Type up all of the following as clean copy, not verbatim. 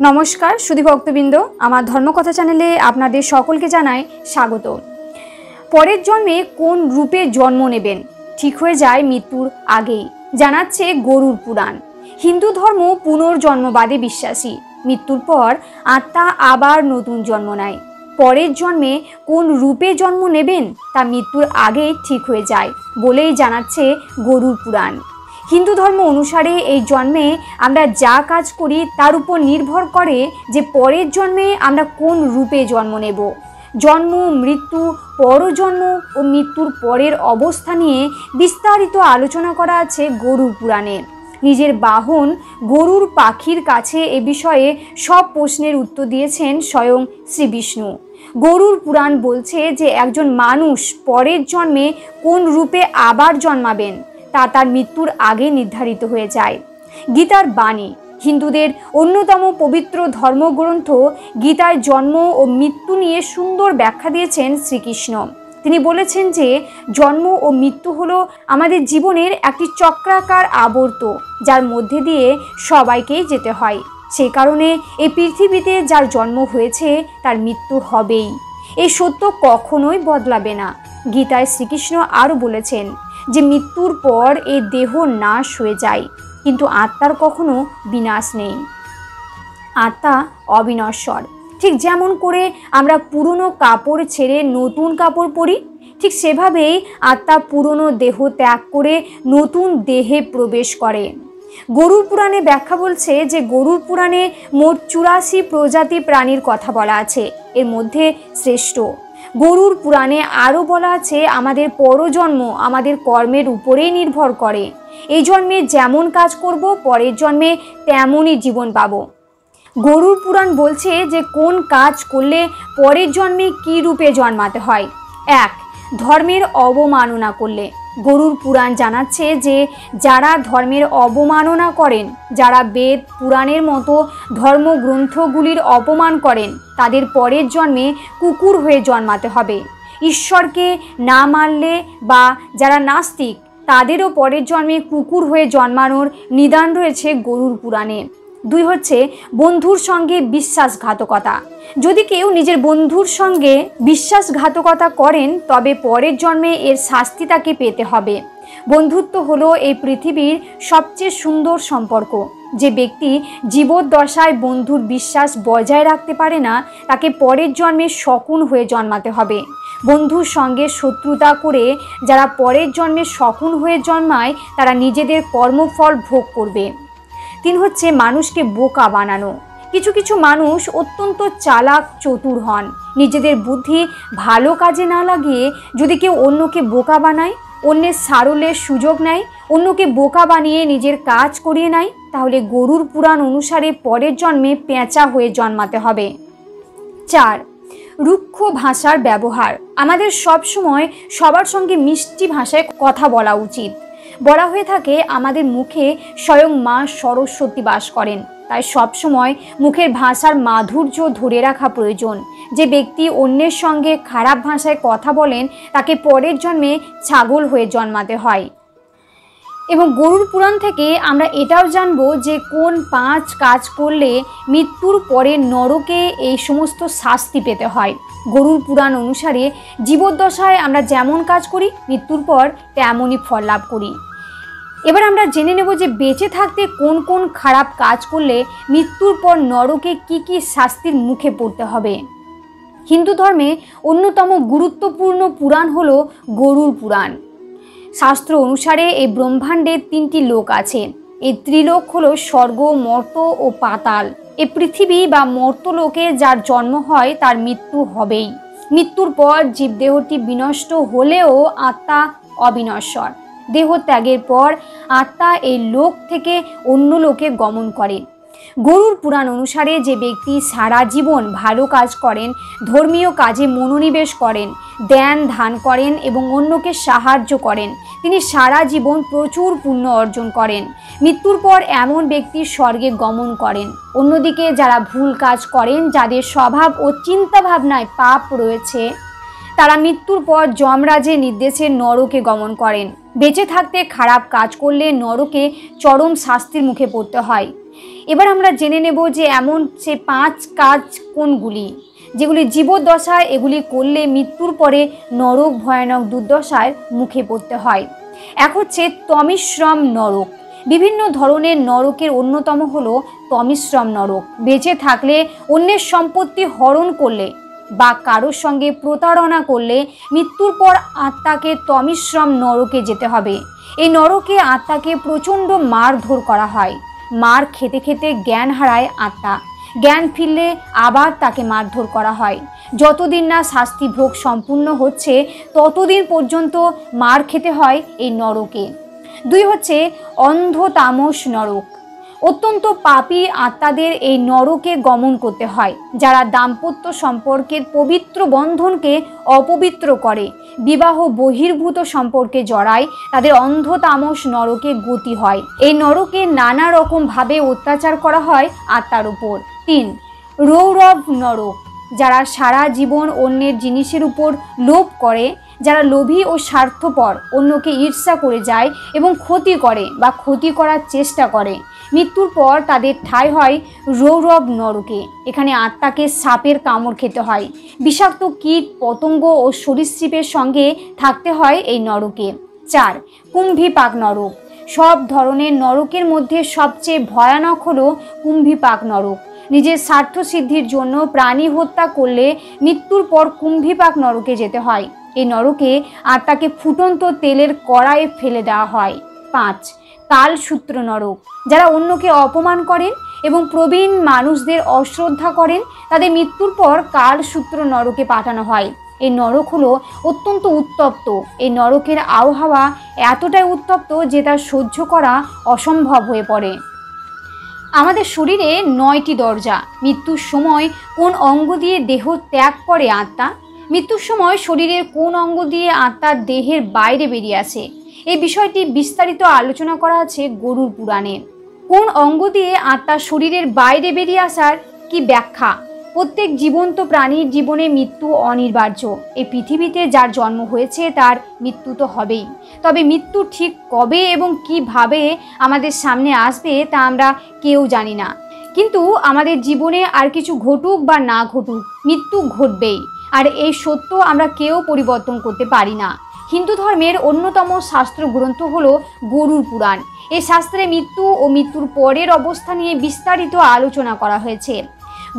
नमस्कार सुधी भक्तबिंद आमार धर्मकथा चैनेले आपनादेर सकलके जानाई स्वागत। परेर जन्मे कोन रूपे जन्म नेबेन ठीक हये जाय मृत्युर आगेई जानाच्छे गरुड़ पुराण। हिंदू धर्म पुनर्जन्मबादे विश्वासी। मृत्युर पर आत्मा आबार नतून जन्म नेय। परेर जन्मे कोन रूपे जन्म नेबेन ता मृत्युर आगेई ठीक हये जाय बोलेई जानाच्छे गरुड़ पुराण। हिंदू धर्म अनुसारे এই জন্মে আমরা যা কাজ করি তার উপর নির্ভর করে যে পরের জন্মে আমরা কোন রূপে জন্ম নেব। জন্ম মৃত্যু পরজন্ম ও মৃত্যুর পরের অবস্থা নিয়ে বিস্তারিত আলোচনা করা আছে গরুড় পুরাণে। নিজের বাহন গরুড় পাখির কাছে এ বিষয়ে সব প্রশ্নের উত্তর দিয়েছেন স্বয়ং শ্রী বিষ্ণু। গরুড় পুরাণ বলছে যে একজন মানুষ পরের জন্মে কোন রূপে আবার জন্মাবেন তা তার মৃত্যুর আগে নির্ধারিত হয়ে যায়। গীতার বাণী হিন্দুদের অন্যতম পবিত্র ধর্মগ্রন্থ গীতায় জন্ম ও মৃত্যু নিয়ে সুন্দর ব্যাখ্যা দিয়েছেন শ্রীকৃষ্ণ। তিনি বলেছেন যে জন্ম ও মৃত্যু হলো আমাদের জীবনের একটি চক্রাকার আবর্ত যার মধ্যে দিয়ে সবাইকেই যেতে হয়। সেই কারণে এই পৃথিবীতে যার জন্ম হয়েছে তার মৃত্যু হবেই। এই সত্য কখনোই বদলাবে না। গীতায় শ্রীকৃষ্ণ আরও বলেছেন যে মৃত্যুর পর এই দেহ নাশ হয়ে যায় কিন্তু আত্মার কখনো বিনাশ নেই। আত্মা অবিনশ্বর। ঠিক যেমন করে আমরা পুরনো কাপড় ছেড়ে নতুন কাপড় পরি ঠিক সেভাবেই আত্মা পুরনো দেহ ত্যাগ করে নতুন দেহে প্রবেশ করে। গরুড় পুরাণে ব্যাখ্যা বলছে যে গরুড় পুরাণে মোট 84 প্রজাতি প্রাণীর কথা বলা আছে, এর মধ্যে শ্রেষ্ঠ। গরুড় পুরাণে আরও বলা আছে আমাদের পরজন্ম আমাদের কর্মের উপরেই নির্ভর করে। এই জন্মে যেমন কাজ করব পরের জন্মে তেমনই জীবন পাব। গরুড় পুরাণ বলছে যে কোন কাজ করলে পরের জন্মে কী রূপে জন্মাতে হয়। 1. ধর্মের অবমাননা করলে। গরুড় পুরাণ জানাচ্ছে যে যারা ধর্মের অবমাননা করেন, যারা বেদ পুরাণের মতো ধর্মগ্রন্থগুলির অপমান করেন তাদের পরের জন্মে কুকুর হয়ে জন্মাতে হবে। ঈশ্বরকে না মানলে বা যারা নাস্তিক তাদেরও পরের জন্মে কুকুর হয়ে জন্মানোর নিদান রয়েছে গরুড় পুরাণে। 2 হচ্ছে বন্ধুর সঙ্গে বিশ্বাসঘাতকতা। যদি কেউ নিজের বন্ধুর সঙ্গে বিশ্বাসঘাতকতা করেন তবে পরের জন্মে এর শাস্তি তাকে পেতে হবে। বন্ধুত্ব হলো এই পৃথিবীর সবচেয়ে সুন্দর সম্পর্ক। যে ব্যক্তি জীবদ্দশায় বন্ধুর বিশ্বাস বজায় রাখতে পারে না তাকে পরের জন্মে শকুন হয়ে জন্মাতে হবে। বন্ধুর সঙ্গে শত্রুতা করে যারা পরের জন্মে শকুন হয়ে জন্মায় তারা নিজেদের কর্মফল ভোগ করবে। 3 হচ্ছে মানুষকে বোকা বানানো। কিছু কিছু মানুষ অত্যন্ত চালাক চতুর হন। নিজেদের বুদ্ধি ভালো কাজে না লাগিয়ে যদি কেউ অন্যকে বোকা বানায়, অন্যের সারল্যের সুযোগ নেয়, অন্যকে বোকা বানিয়ে নিজের কাজ করিয়ে নেয় তাহলে গরুড় পুরাণ অনুসারে পরের জন্মে পেঁচা হয়ে জন্মাতে হবে। 4. রুক্ষ ভাষার ব্যবহার। আমাদের সব সময় সবার সঙ্গে মিষ্টি ভাষায় কথা বলা উচিত। বলা হয়ে থাকে আমাদের মুখে স্বয়ং মা সরস্বতী বাস করেন, তাই সবসময় মুখের ভাষার মাধুর্য ধরে রাখা প্রয়োজন। যে ব্যক্তি অন্যের সঙ্গে খারাপ ভাষায় কথা বলেন তাকে পরের জন্মে ছাগল হয়ে জন্মাতে হয়। এবং গরুড় পুরাণ থেকে আমরা এটাও জানব যে কোন 5 কাজ করলে মৃত্যুর পরে নরকে এই সমস্ত শাস্তি পেতে হয়। গরুড় পুরাণ অনুসারে জীবদ্দশায় আমরা যেমন কাজ করি মৃত্যুর পর তেমনই ফল লাভ করি। এবার আমরা জেনে নেব যে বেঁচে থাকতে কোন কোন খারাপ কাজ করলে মৃত্যুর পর নরকে কি কি শাস্তির মুখে পড়তে হবে। হিন্দু ধর্মে অন্যতম গুরুত্বপূর্ণ পুরাণ হলো গরুড় পুরাণ। শাস্ত্র অনুসারে এই ব্রহ্মাণ্ডে 3টি লোক আছে। এই ত্রিলোক হলো স্বর্গ, মর্ত ও পাতাল। এই পৃথিবী বা মর্তলোকে যার জন্ম হয় তার মৃত্যু হবেই। মৃত্যুর পর জীবদেহটি বিনষ্ট হলেও আত্মা অবিনশ্বর। দেহ ত্যাগের পর আত্মা এই লোক থেকে অন্য লোকে গমন করে। গরুড় পুরাণ অনুসারে যে ব্যক্তি সারা জীবন ভালো কাজ করেন, ধর্মীয় কাজে মনোনিবেশ করেন, ধ্যান ধান করেন এবং অন্যকে সাহায্য করেন তিনি সারা জীবন প্রচুর পুণ্য অর্জন করেন। মৃত্যুর পর এমন ব্যক্তি স্বর্গে গমন করেন। অন্যদিকে যারা ভুল কাজ করেন, যাদের স্বভাব ও চিন্তাভাবনায় পাপ রয়েছে তারা মৃত্যুর পর যমরাজের নির্দেশে নরকে গমন করেন। বেঁচে থাকতে খারাপ কাজ করলে নরকে চরম শাস্তির মুখে পড়তে হয়। এবার আমরা জেনে নেব যে এমন সে 5 কাজ কোনগুলি, যেগুলি জীবদ্দশায় এগুলি করলে মৃত্যুর পরে নরক ভয়ানক দুর্দশার মুখে পড়তে হয়। এক হচ্ছে তমিশ্রম নরক। বিভিন্ন ধরনের নরকের অন্যতম হলো তমিশ্রম নরক। বেঁচে থাকলে অন্যের সম্পত্তি হরণ করলে বা কারোর সঙ্গে প্রতারণা করলে মৃত্যুর পর আত্মাকে তমিশ্রম নরকে যেতে হবে। এই নরকে আত্মাকে প্রচণ্ড মারধর করা হয়। মার খেতে খেতে জ্ঞান হারায় আত্মা। জ্ঞান ফিরলে আবার তাকে মারধর করা হয়। যতদিন না শাস্তি ভোগ সম্পূর্ণ হচ্ছে ততদিন পর্যন্ত মার খেতে হয় এই নরকে। 2 হচ্ছে অন্ধ তামস নরক। অত্যন্ত পাপী আত্মাদের এই নরকে গমন করতে হয়। যারা দাম্পত্য সম্পর্কের পবিত্র বন্ধনকে অপবিত্র করে, বিবাহ বহির্ভূত সম্পর্কে জড়ায়, তাদের অন্ধ তামস নরকে গতি হয়। এই নরকে নানা রকমভাবে অত্যাচার করা হয় আত্মার উপর। 3 রৌরব নরক। যারা সারা জীবন অন্যের জিনিসের উপর লোভ করে, যারা লোভী ও স্বার্থপর, অন্যকে ঈর্ষা করে যায় এবং ক্ষতি করে বা ক্ষতি করার চেষ্টা করে, মৃত্যুর পর তাদের ঠাঁই হয় রৌরব নরকে। এখানে আত্মাকে সাপের কামড় খেতে হয়। বিষাক্ত কীট পতঙ্গ ও সরীসৃপের সঙ্গে থাকতে হয় এই নরকে। 4 কুম্ভীপাক নরক। সব ধরনের নরকের মধ্যে সবচেয়ে ভয়ানক হলো কুম্ভীপাক নরক। নিজের স্বার্থ সিদ্ধির জন্য প্রাণী হত্যা করলে মৃত্যুর পর কুম্ভীপাক নরকে যেতে হয়। এই নরকে আত্মাকে ফুটন্ত তেলের কড়াইয়ে ফেলে দেওয়া হয়। 5 কালসূত্র নরক। যারা অন্যকে অপমান করেন এবং প্রবীণ মানুষদের অশ্রদ্ধা করেন, তাদের মৃত্যুর পর কালসূত্র নরকে পাঠানো হয়। এই নরক হলো অত্যন্ত উত্তপ্ত। এই নরকের আবহাওয়া এতটাই উত্তপ্ত যে তা সহ্য করা অসম্ভব হয়ে পড়ে। আমাদের শরীরে 9টি দরজা। মৃত্যুর সময় কোন অঙ্গ দিয়ে দেহ ত্যাগ করে আত্মা? মৃত্যুর সময় শরীরের কোন অঙ্গ দিয়ে আত্মার দেহের বাইরে বেরিয়ে আসে? এই বিষয়টি বিস্তারিত আলোচনা করা আছে গরুড় পুরাণে। কোন অঙ্গ দিয়ে আত্মা শরীরের বাইরে বেরিয়ে আসার কি ব্যাখ্যা? প্রত্যেক জীবন্ত প্রাণীর জীবনে মৃত্যু অনিবার্য। এই পৃথিবীতে যার জন্ম হয়েছে তার মৃত্যু তো হবেই, তবে মৃত্যু ঠিক কবে এবং কিভাবে আমাদের সামনে আসবে তা আমরা কেউ জানি না। কিন্তু আমাদের জীবনে আর কিছু ঘটুক বা না ঘটুক, মৃত্যু ঘটবেই, আর এই সত্য আমরা কেউ পরিবর্তন করতে পারি না। হিন্দু ধর্মের অন্যতম শাস্ত্র গ্রন্থ হলো গরুড় পুরাণ। এই শাস্ত্রে মৃত্যু ও মৃত্যুর পরের অবস্থা নিয়ে বিস্তারিত আলোচনা করা হয়েছে।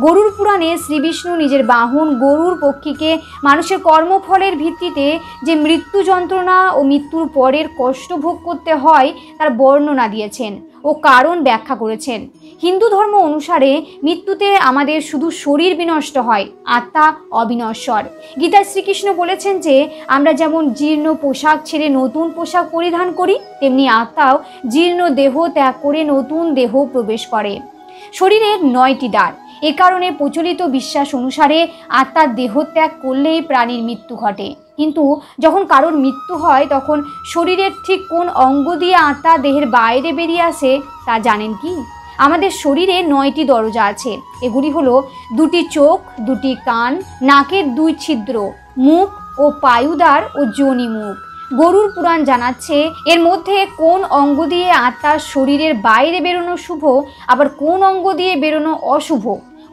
গরুড় পুরাণে শ্রীবিষ্ণু নিজের বাহন গরুড় পক্ষীকে মানুষের কর্মফলের ভিত্তিতে যে মৃত্যু যন্ত্রণা ও মৃত্যুর পরের কষ্ট ভোগ করতে হয় তার বর্ণনা দিয়েছেন ও কারণ ব্যাখ্যা করেছেন। হিন্দু ধর্ম অনুসারে মৃত্যুতে আমাদের শুধু শরীর বিনষ্ট হয়, আত্মা অবিনশ্বর। গীতায় শ্রীকৃষ্ণ বলেছেন যে আমরা যেমন জীর্ণ পোশাক ছেড়ে নতুন পোশাক পরিধান করি, তেমনি আত্মাও জীর্ণ দেহ ত্যাগ করে নতুন দেহ প্রবেশ করে। শরীরের 9টি দ্বার। এ কারণে প্রচলিত বিশ্বাস অনুসারে আত্মার দেহত্যাগ করলেই প্রাণীর মৃত্যু ঘটে। কিন্তু যখন কারোর মৃত্যু হয় তখন শরীরের ঠিক কোন অঙ্গ দিয়ে আত্মা দেহের বাইরে বেরিয়ে আসে তা জানেন কি? আমাদের শরীরে 9টি দরজা আছে। এগুলি হলো 2টি চোখ, 2টি কান, নাকের 2 ছিদ্র, মুখ ও পায়ুদ্বার ও যোনি মুখ। গরুড় পুরাণ জানাচ্ছে এর মধ্যে কোন অঙ্গ দিয়ে আত্মার শরীরের বাইরে বেরোনো শুভ, আবার কোন অঙ্গ দিয়ে বেরোনো অশুভ।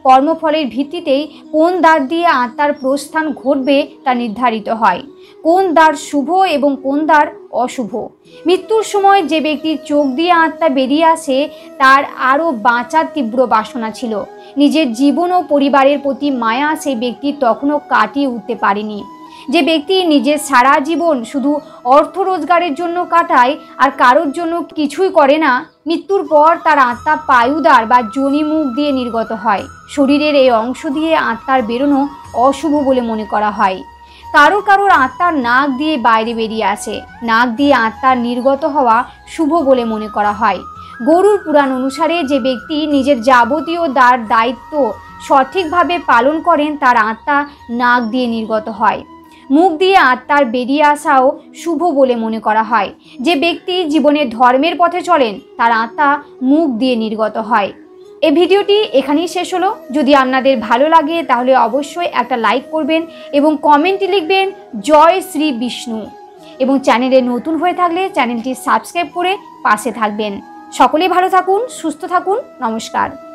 কর্মফলের ভিত্তিতেই কোন দ্বার দিয়ে আত্মার প্রস্থান ঘটবে তা নির্ধারিত হয়। কোন দ্বার শুভ এবং কোন দ্বার অশুভ। মৃত্যুর সময় যে ব্যক্তির চোখ দিয়ে আত্মা বেরিয়ে আসে তার আরও বাঁচার তীব্র বাসনা ছিল। নিজের জীবন ও পরিবারের প্রতি মায়া সেই ব্যক্তি তখনও কাটিয়ে উঠতে পারেনি। যে ব্যক্তি নিজের সারা জীবন শুধু অর্থ রোজগারের জন্য কাটায় আর কারোর জন্য কিছুই করে না, মৃত্যুর পর তার আত্মা পায়ুদ্বার বা যোনিমুখ দিয়ে নির্গত হয়। শরীরের এই অংশ দিয়ে আত্মার বেরোনো অশুভ বলে মনে করা হয়। কারোর আত্মার নাক দিয়ে বাইরে বেরিয়ে আসে। নাক দিয়ে আত্মার নির্গত হওয়া শুভ বলে মনে করা হয়। গরুড় পুরাণ অনুসারে যে ব্যক্তি নিজের যাবতীয় দায়িত্ব সঠিকভাবে পালন করেন তার আত্মা নাক দিয়ে নির্গত হয়। মুখ দিয়ে আত্মার বেরিয়ে আসাও শুভ বলে মনে করা হয়। যে ব্যক্তি জীবনে ধর্মের পথে চলেন তার আত্মা মুখ দিয়ে নির্গত হয়। এই ভিডিওটি এখানেই শেষ হলো। যদি আপনাদের ভালো লাগে তাহলে অবশ্যই একটা লাইক করবেন এবং কমেন্টে লিখবেন জয় শ্রী বিষ্ণু, এবং চ্যানেলে নতুন হয়ে থাকলে চ্যানেলটি সাবস্ক্রাইব করে পাশে থাকবেন। সকলেই ভালো থাকুন, সুস্থ থাকুন। নমস্কার।